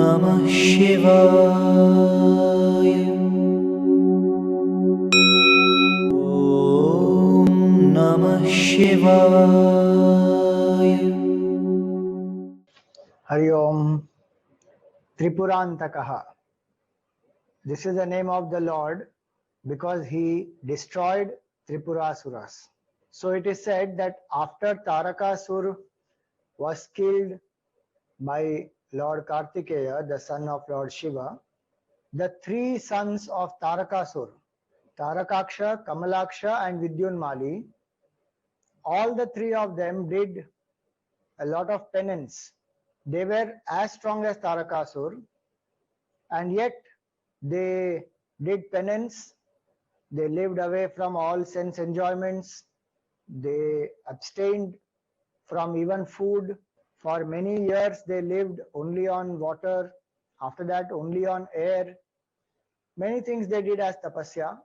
Namah Shivaya. Om Namah Shivaya. Hari Om. Tripurantakaha. This is the name of the Lord because he destroyed Tripurasuras. So it is said that after Tarakasur was killed by Lord Kartikeya, the son of Lord Shiva, the three sons of Tarakasur, Tarakaksha, Kamalaksha and Vidyunmali, all the three of them did a lot of penance. They were as strong as Tarakasur, and yet they did penance. They lived away from all sense enjoyments. They abstained from even food. For many years they lived only on water. After that only on air. Many things they did as tapasya.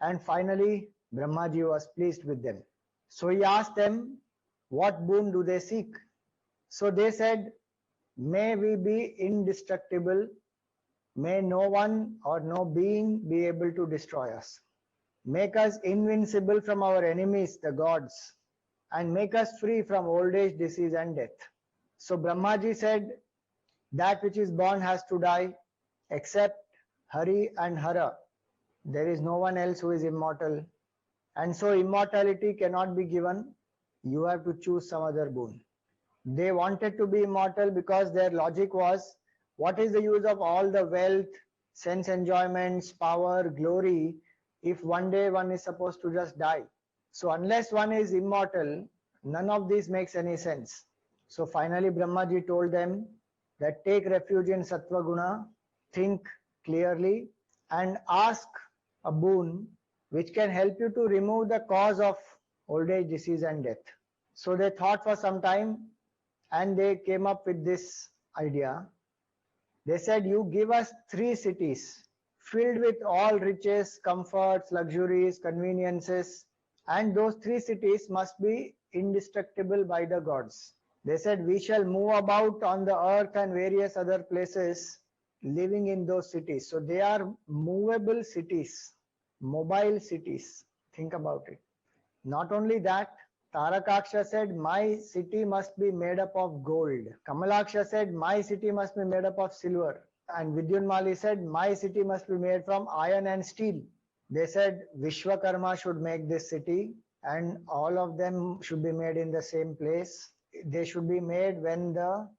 And finally Brahmaji was pleased with them. So he asked them, what boon do they seek? So they said, may we be indestructible. May no one or no being be able to destroy us. Make us invincible from our enemies, the gods, and make us free from old age, disease and death. So Brahmaji said, that which is born has to die, except Hari and Hara. There is no one else who is immortal. And so immortality cannot be given. You have to choose some other boon. They wanted to be immortal because their logic was, what is the use of all the wealth, sense enjoyments, power, glory, if one day one is supposed to just die? So unless one is immortal, none of this makes any sense. So finally Brahmaji told them that take refuge in Sattva Guna, think clearly and ask a boon which can help you to remove the cause of old age, disease and death. So they thought for some time and they came up with this idea. They said, you give us 3 cities filled with all riches, comforts, luxuries, conveniences, and those 3 cities must be indestructible by the gods. They said, we shall move about on the earth and various other places living in those cities. So they are movable cities, mobile cities. Think about it. Not only that, Tarakaksha said, my city must be made up of gold. Kamalaksha said, my city must be made up of silver. And Vidyunmali said, my city must be made from iron and steel. They said, Vishwakarma should make this city and all of them should be made in the same place. They should be made when the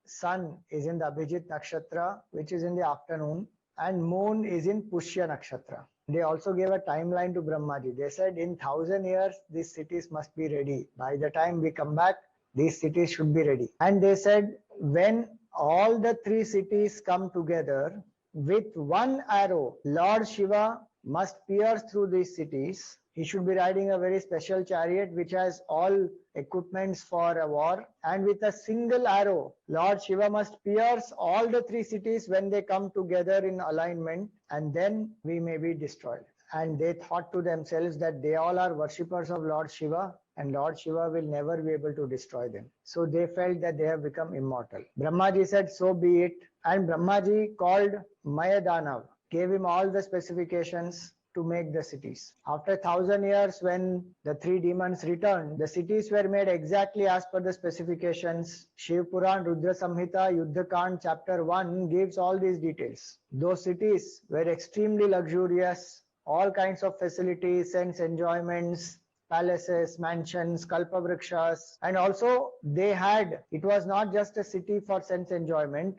sun is in the Abhijit Nakshatra, which is in the afternoon, and moon is in Pushya Nakshatra. They also gave a timeline to Brahmaji. They said in 1000 years, these cities must be ready. By the time we come back, these cities should be ready. And they said, when all the 3 cities come together, with one arrow, Lord Shiva must pierce through these cities. He should be riding a very special chariot which has all equipments for a war. And with a single arrow, Lord Shiva must pierce all the 3 cities when they come together in alignment, and then we may be destroyed. And they thought to themselves that they all are worshippers of Lord Shiva and Lord Shiva will never be able to destroy them. So they felt that they have become immortal. Brahmaji said, so be it. And Brahmaji called Mayadanav, gave him all the specifications to make the cities. After 1000 years, when the 3 demons returned, the cities were made exactly as per the specifications. Shiv Puran, Rudra Samhita, Yuddhakand chapter 1 gives all these details. Those cities were extremely luxurious, all kinds of facilities, sense enjoyments, palaces, mansions, kalpavrikshas, and also they had, it was not just a city for sense enjoyment.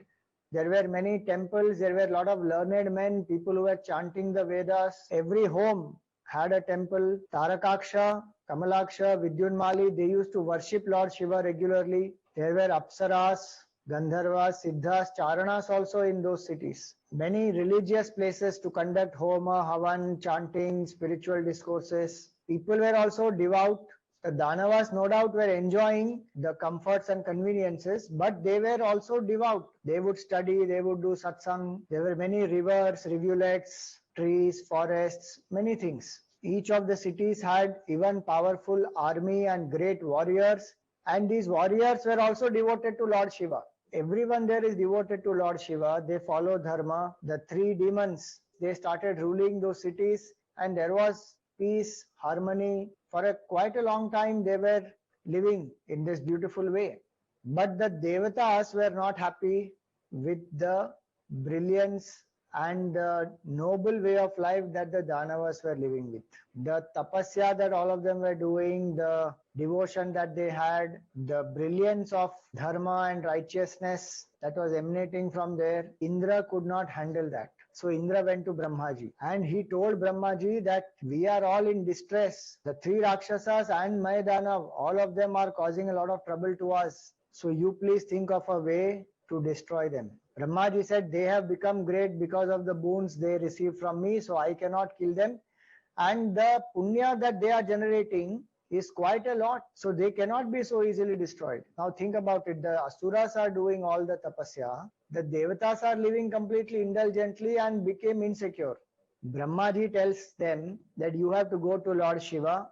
There were many temples, there were a lot of learned men, people who were chanting the Vedas. Every home had a temple. Tarakaksha, Kamalaksha, Vidyunmali, they used to worship Lord Shiva regularly. There were Apsaras, Gandharvas, Siddhas, Charanas also in those cities. Many religious places to conduct Homa, Havan, chanting, spiritual discourses. People were also devout. The Danavas no doubt were enjoying the comforts and conveniences, but they were also devout. They would study, they would do satsang. There were many rivers, rivulets, trees, forests, many things. Each of the cities had even powerful army and great warriors, and these warriors were also devoted to Lord Shiva. everyone there is devoted to Lord Shiva. They follow Dharma. The three demons, they started ruling those cities, and there was peace, harmony. For quite a long time, they were living in this beautiful way. But the Devatas were not happy with the brilliance and the noble way of life that the Danavas were living with. The tapasya that all of them were doing, the devotion that they had, the brilliance of dharma and righteousness that was emanating from there, Indra could not handle that. So Indra went to Brahmaji and he told Brahmaji that we are all in distress. The three Rakshasas and Mayadanav, all of them are causing a lot of trouble to us. So you please think of a way to destroy them. Brahmaji said they have become great because of the boons they received from me, so I cannot kill them. And the punya that they are generating is quite a lot, so they cannot be so easily destroyed. Now think about it, the asuras are doing all the tapasya, the devatas are living completely indulgently and became insecure. Brahmaji tells them that you have to go to Lord Shiva,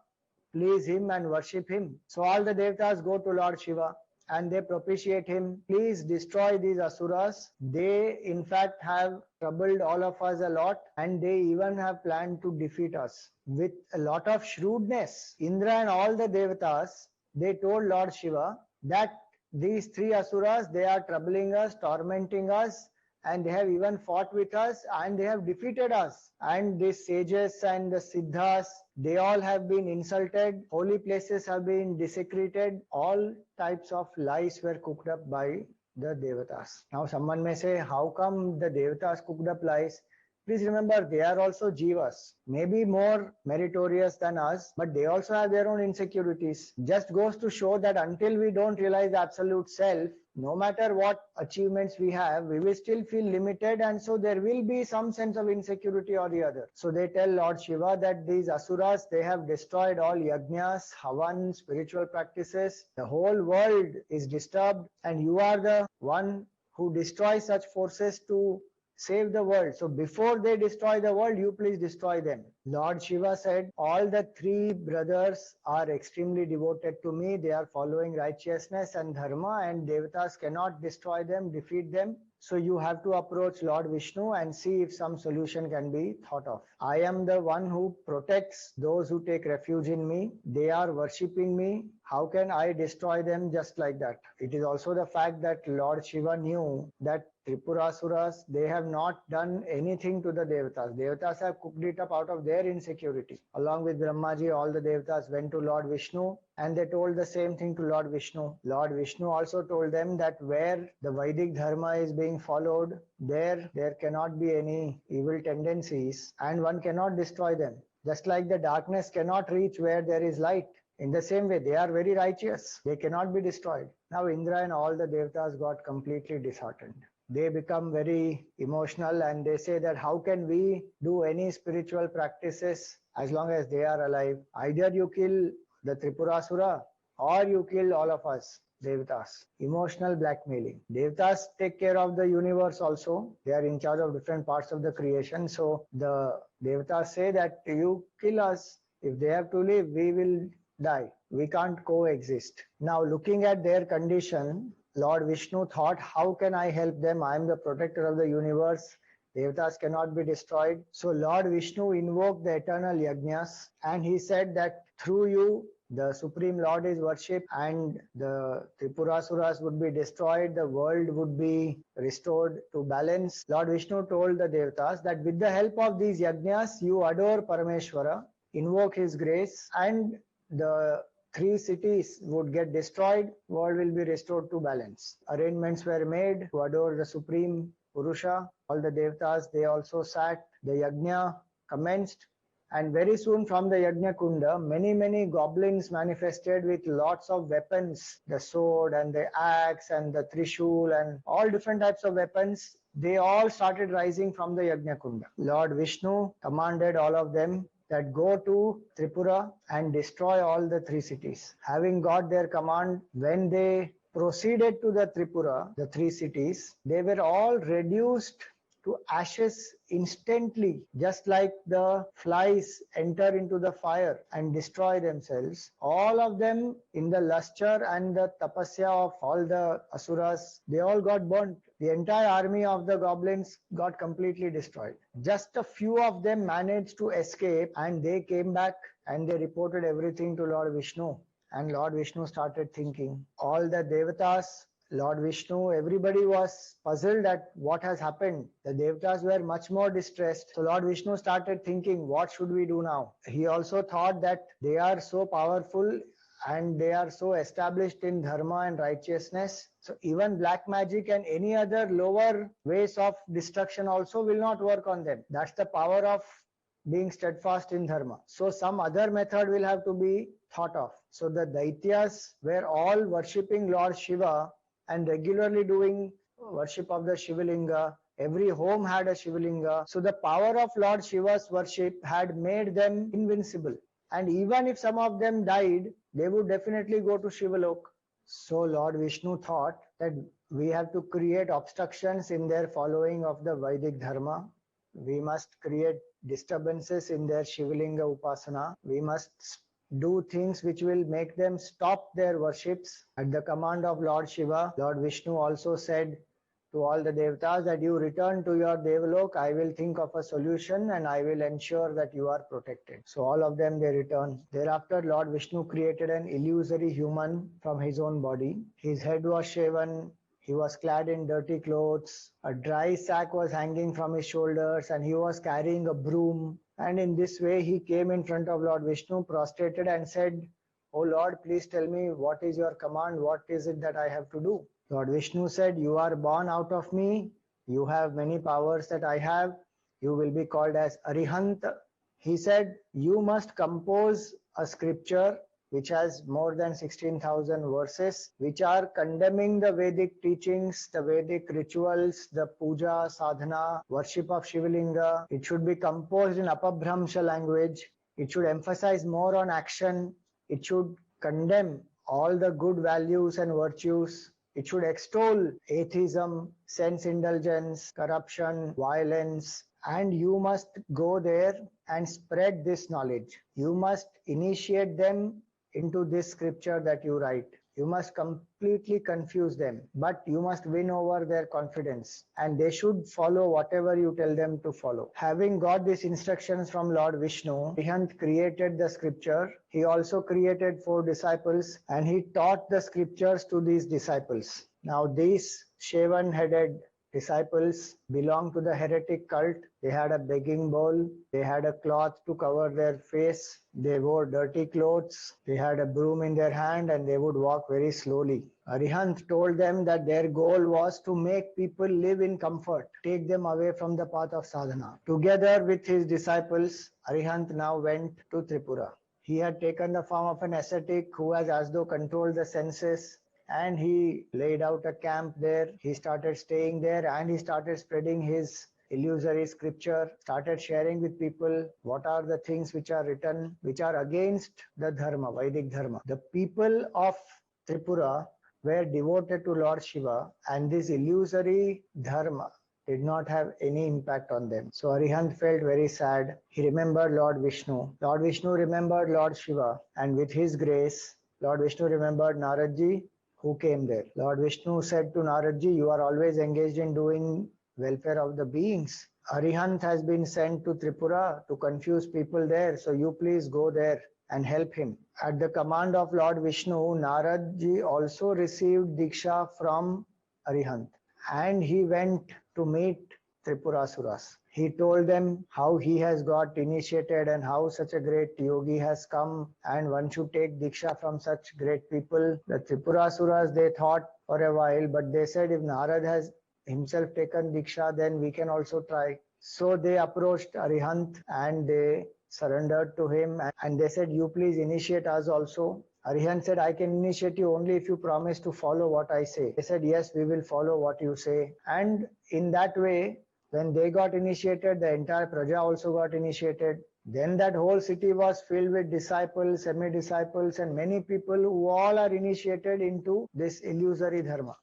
please him and worship him. So all the devatas go to Lord Shiva and they propitiate him. Please destroy these asuras. They in fact have troubled all of us a lot and they even have planned to defeat us. With a lot of shrewdness, Indra and all the devatas, they told Lord Shiva that these three asuras, they are troubling us, tormenting us, and they have even fought with us and they have defeated us. And the sages and the siddhas, they all have been insulted, holy places have been desecrated, all types of lies were cooked up by the devatas. Now someone may say, how come the devatas cooked up lies? Please remember, they are also jivas, maybe more meritorious than us, but they also have their own insecurities. Just goes to show that until we don't realize the absolute self, no matter what achievements we have, we will still feel limited, and so there will be some sense of insecurity or the other. So they tell Lord Shiva that these asuras, they have destroyed all yajnas, havan, spiritual practices. The whole world is disturbed, and you are the one who destroys such forces to save the world. So before they destroy the world, you please destroy them. Lord Shiva said, all the three brothers are extremely devoted to me. They are following righteousness and dharma, and devatas cannot destroy them, defeat them. So you have to approach Lord Vishnu and see if some solution can be thought of. I am the one who protects those who take refuge in me. They are worshipping me. How can I destroy them just like that? It is also the fact that Lord Shiva knew that Tripurasuras, they have not done anything to the Devatas. Devatas have cooked it up out of their insecurity. Along with Brahmaji, all the Devatas went to Lord Vishnu and they told the same thing to Lord Vishnu. Lord Vishnu also told them that where the Vedic Dharma is being followed, there cannot be any evil tendencies and one cannot destroy them. Just like the darkness cannot reach where there is light. In the same way, they are very righteous. They cannot be destroyed. Now Indra and all the Devatas got completely disheartened. They become very emotional and they say that how can we do any spiritual practices as long as they are alive? Either you kill the Tripurasura or you kill all of us, Devatas. Emotional blackmailing. Devatas take care of the universe also. They are in charge of different parts of the creation. So the Devatas say that you kill us. If they have to live, we will die. We can't coexist. Now looking at their condition, Lord Vishnu thought, how can I help them? I am the protector of the universe. Devatas cannot be destroyed. So Lord Vishnu invoked the eternal yajnas and he said that through you, the Supreme Lord is worshipped and the Tripurasuras would be destroyed. The world would be restored to balance. Lord Vishnu told the Devatas that with the help of these yajnas, you adore Parameshwara, invoke his grace, and the three cities would get destroyed, world will be restored to balance. Arrangements were made to adore the Supreme Purusha. All the Devatas, they also sat. The Yajna commenced. And very soon from the Yajna Kunda, many goblins manifested with lots of weapons. The sword and the axe and the trishul and all different types of weapons. They all started rising from the Yajna Kunda. Lord Vishnu commanded all of them that go to Tripura and destroy all the three cities. Having got their command, when they proceeded to the Tripura, the three cities, they were all reduced to ashes instantly, just like the flies enter into the fire and destroy themselves. All of them, in the luster and the tapasya of all the asuras, they all got burnt. The entire army of the goblins got completely destroyed. Just a few of them managed to escape, and they came back and they reported everything to Lord Vishnu. And Lord Vishnu started thinking. All the devatas, Lord Vishnu, everybody was puzzled at what has happened. The devatas were much more distressed. So Lord Vishnu started thinking, what should we do now? He also thought that they are so powerful and they are so established in dharma and righteousness. So even black magic and any other lower ways of destruction also will not work on them. That's the power of being steadfast in dharma. So some other method will have to be thought of. So the Daityas were all worshipping Lord Shiva and regularly doing worship of the Shivalinga. Every home had a Shivalinga. So the power of Lord Shiva's worship had made them invincible. And even if some of them died, they would definitely go to Shivalok. So Lord Vishnu thought that we have to create obstructions in their following of the Vedic Dharma. We must create disturbances in their Shivalinga Upasana. We must do things which will make them stop their worships. At the command of Lord Shiva, Lord Vishnu also said to all the devatas that you return to your Devalok, I will think of a solution and I will ensure that you are protected. So all of them, they returned. Thereafter, Lord Vishnu created an illusory human from his own body. His head was shaven. He was clad in dirty clothes. A dry sack was hanging from his shoulders and he was carrying a broom. And in this way, he came in front of Lord Vishnu, prostrated and said, "Oh Lord, please tell me what is your command? What is it that I have to do?" Lord Vishnu said, "You are born out of me. You have many powers that I have. You will be called as Arihant." He said, "You must compose a scripture which has more than 16,000 verses, which are condemning the Vedic teachings, the Vedic rituals, the puja, sadhana, worship of Shivalinga. It should be composed in Apabhramsha language. It should emphasize more on action. It should condemn all the good values and virtues. It should extol atheism, sense indulgence, corruption, violence, and you must go there and spread this knowledge. You must initiate them into this scripture that you write. You must completely confuse them, but you must win over their confidence, and they should follow whatever you tell them to follow." Having got these instructions from Lord Vishnu, Arihant created the scripture. He also created 4 disciples and he taught the scriptures to these disciples. Now these shaven-headed disciples belonged to the heretic cult. They had a begging bowl. They had a cloth to cover their face. They wore dirty clothes. They had a broom in their hand and they would walk very slowly. Arihant told them that their goal was to make people live in comfort, take them away from the path of sadhana. Together with his disciples, Arihant now went to Tripura. He had taken the form of an ascetic who has as though controlled the senses, and he laid out a camp there. He started staying there and he started spreading his illusory scripture, started sharing with people what are the things which are written, which are against the dharma, Vedic dharma. The people of Tripura were devoted to Lord Shiva, and this illusory dharma did not have any impact on them. So Arihant felt very sad. He remembered Lord Vishnu. Lord Vishnu remembered Lord Shiva, and with his grace, Lord Vishnu remembered Naradji, who came there. Lord Vishnu said to Naradji, "You are always engaged in doing welfare of the beings. Arihant has been sent to Tripura to confuse people there, so you please go there and help him." At the command of Lord Vishnu, Naradji also received Diksha from Arihant, and he went to meet Tripurasuras. He told them how he has got initiated and how such a great yogi has come and one should take Diksha from such great people. The Tripurasuras, they thought for a while, but they said if Narad has himself taken Diksha, then we can also try. So they approached Arihant and they surrendered to him and they said, "You please initiate us also." Arihant said, "I can initiate you only if you promise to follow what I say." They said, "Yes, we will follow what you say." And in that way, when they got initiated, the entire Praja also got initiated. Then that whole city was filled with disciples, semi-disciples, and many people who all are initiated into this illusory dharma.